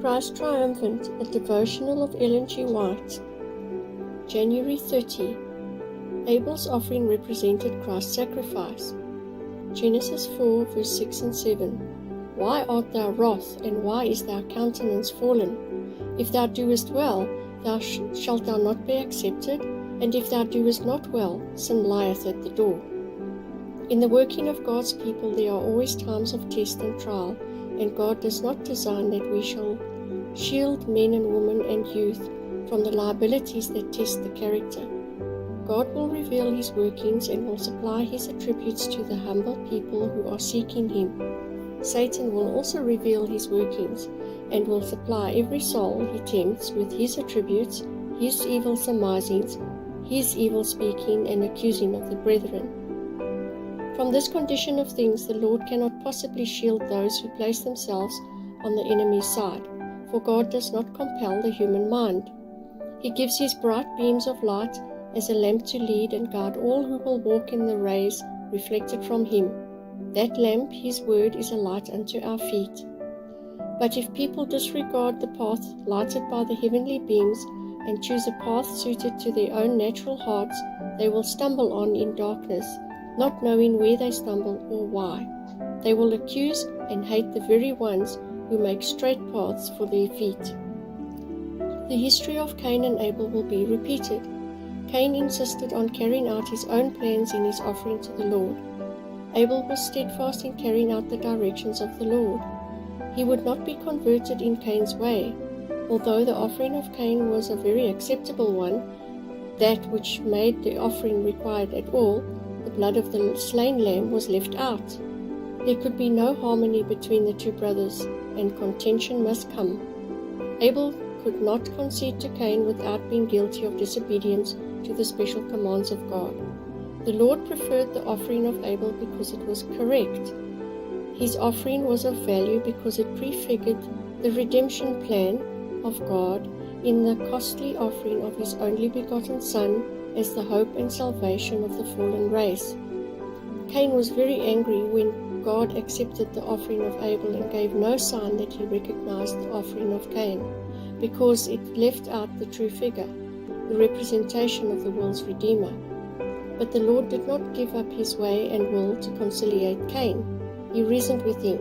Christ Triumphant, a devotional of Ellen G. White. January 30. Abel's offering represented Christ's sacrifice. Genesis 4, verse 6 and 7. Why art thou wroth, and why is thy countenance fallen? If thou doest well, shalt thou not be accepted, and if thou doest not well, sin lieth at the door. In the working of God's people there are always times of test and trial, and God does not design that we shall shield men and women and youth from the liabilities that test the character. God will reveal His workings and will supply His attributes to the humble people who are seeking Him. Satan will also reveal his workings and will supply every soul he tempts with his attributes, his evil surmisings, his evil speaking and accusing of the brethren. From this condition of things the Lord cannot possibly shield those who place themselves on the enemy's side, for God does not compel the human mind. He gives His bright beams of light as a lamp to lead and guide all who will walk in the rays reflected from Him. That lamp, His word, is a light unto our feet. But if people disregard the path lighted by the heavenly beams and choose a path suited to their own natural hearts, they will stumble on in darkness, not knowing where they stumble or why. They will accuse and hate the very ones who make straight paths for their feet. The history of Cain and Abel will be repeated. Cain insisted on carrying out his own plans in his offering to the Lord. Abel was steadfast in carrying out the directions of the Lord. He would not be converted in Cain's way. Although the offering of Cain was a very acceptable one, that which made the offering required at all, the blood of the slain lamb, was left out. There could be no harmony between the two brothers, and contention must come. Abel could not concede to Cain without being guilty of disobedience to the special commands of God. The Lord preferred the offering of Abel because it was correct. His offering was of value because it prefigured the redemption plan of God in the costly offering of His only begotten Son as the hope and salvation of the fallen race. Cain was very angry when God accepted the offering of Abel and gave no sign that He recognized the offering of Cain, because it left out the true figure, the representation of the world's Redeemer. But the Lord did not give up His way and will to conciliate Cain. He reasoned with him,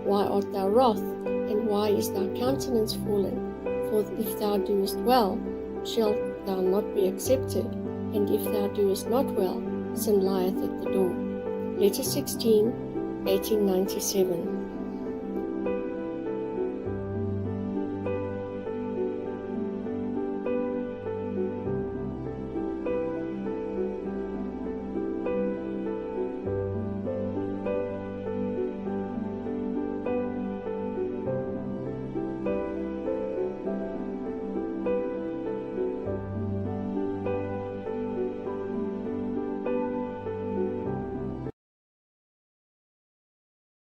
Why art thou wroth, and why is thy countenance fallen? For if thou doest well, shalt thou not be accepted, and if thou doest not well, sin lieth at the door. Letter 16, 1897.